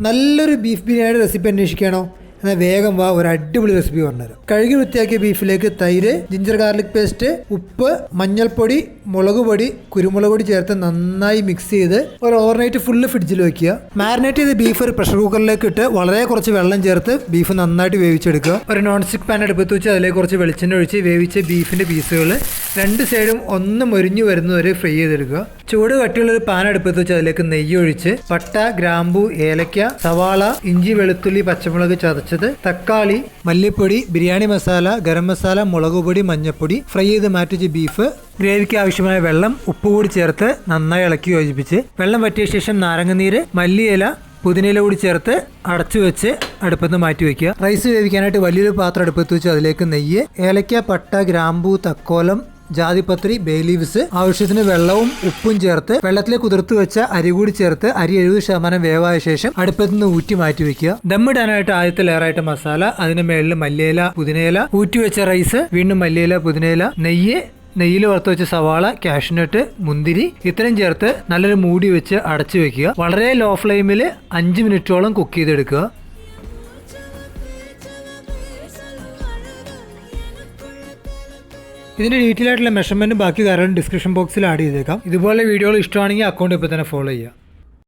നല്ലൊരു beef biryani recipe അന്വേഷിക്കണോ? എന്നാൽ വേഗം വാ, ഒരു അടിപൊളി റെസിപ്പി പറഞ്ഞുതരാം. കഴുകി വൃത്തിയാക്കിയ ബീഫിലേക്ക് തൈര്, ജിഞ്ചർ ഗാർലിക് പേസ്റ്റ്, ഉപ്പ്, മഞ്ഞൾപ്പൊടി, മുളക് പൊടി, കുരുമുളക് പൊടി ചേർത്ത് നന്നായി മിക്സ് ചെയ്ത് ഒരു ഓവർനൈറ്റ് ഫുള്ള് ഫ്രിഡ്ജിൽ വെക്കുക. മാരിനേറ്റ് ചെയ്ത ബീഫ് ഒരു പ്രഷർ കുക്കറിലേക്ക് ഇട്ട് വളരെ കുറച്ച് വെള്ളം ചേർത്ത് ബീഫ് നന്നായിട്ട് വേവിച്ചെടുക്കുക. ഒരു നോൺ സ്റ്റിക് പാൻ എടുപ്പത്ത് വെച്ച് അതിലേക്ക് കുറച്ച് വെളിച്ചെണ്ണ ഒഴിച്ച് വേവിച്ച ബീഫിന്റെ പീസുകൾ രണ്ട് സൈഡും ഒന്ന് മൊരിഞ്ഞു വരുന്നവരെ ഫ്രൈ ചെയ്തെടുക്കുക. ചൂട് കട്ടിയുള്ള ഒരു പാൻ എടുപ്പത്ത് വെച്ച് അതിലേക്ക് നെയ്യ് ഒഴിച്ച് പട്ട, ഗ്രാമ്പു, ഏലക്ക, സവാള, ഇഞ്ചി, വെളുത്തുള്ളി, പച്ചമുളക് ചതച്ചത്, തക്കാളി, മല്ലിപ്പൊടി, ബിരിയാണി മസാല, ഗരം മസാല, മുളക് പൊടി, മഞ്ഞൾപ്പൊടി, ഫ്രൈ ചെയ്ത് മാറ്റിച്ച് ബീഫ്, ഗ്രേവിക്ക് ആവശ്യമായ വെള്ളം, ഉപ്പ് കൂടി ചേർത്ത് നന്നായി ഇളക്കി യോജിപ്പിച്ച് വെള്ളം വറ്റിയ ശേഷം നാരങ്ങനീര്, മല്ലിയില, പുതിനയില കൂടി ചേർത്ത് അടച്ചു വെച്ച് അടുപ്പത്ത് മാറ്റി വെക്കുക. റൈസ് വേവിക്കാനായിട്ട് വലിയൊരു പാത്രം അടുപ്പത്ത് വെച്ച് അതിലേക്ക് നെയ്യ്, ഏലക്ക, പട്ട, ഗ്രാമ്പൂ, തക്കോലം, ജാതിപത്രി, ബേ ലീവ്സ്, ആവശ്യത്തിന് വെള്ളവും ഉപ്പും ചേർത്ത് വെള്ളത്തിലേക്ക് കുതിർത്ത് വെച്ച അരി കൂടി ചേർത്ത് അരി 70% വേവായ ശേഷം അടുപ്പത്ത് നിന്ന് ഊറ്റി മാറ്റി വെക്കുക. ദമ്മിടാനായിട്ട് ആദ്യത്തെ ലെയറായിട്ട് മസാല, അതിന് മേളിൽ മല്ലിയില, പുതിനയില, ഊറ്റി വെച്ച റൈസ്, വീണ്ടും മല്ലിയില, പുതിനയില, നെയ്യിൽ വറുത്ത് വെച്ച സവാള, കാഷ്നട്ട്, മുന്തിരി ഇത്രയും ചേർത്ത് നല്ലൊരു മൂടി വെച്ച് അടച്ചു വെക്കുക. വളരെ ലോ ഫ്ലെയിമിൽ 5 മിനിറ്റോളം കുക്ക് ചെയ്തെടുക്കുക. ഇതിന്റെ ഡീറ്റെയിൽ ആയിട്ടുള്ള മെഷർമെന്റും ബാക്കി കാര്യങ്ങളും ഡിസ്ക്രിപ്ഷൻ ബോക്സിൽ ആഡ് ചെയ്തേക്കാം. ഇതുപോലെ വീഡിയോകൾ ഇഷ്ടമാണെങ്കിൽ അക്കൗണ്ട് ഇപ്പോൾ തന്നെ ഫോളോ ചെയ്യുക.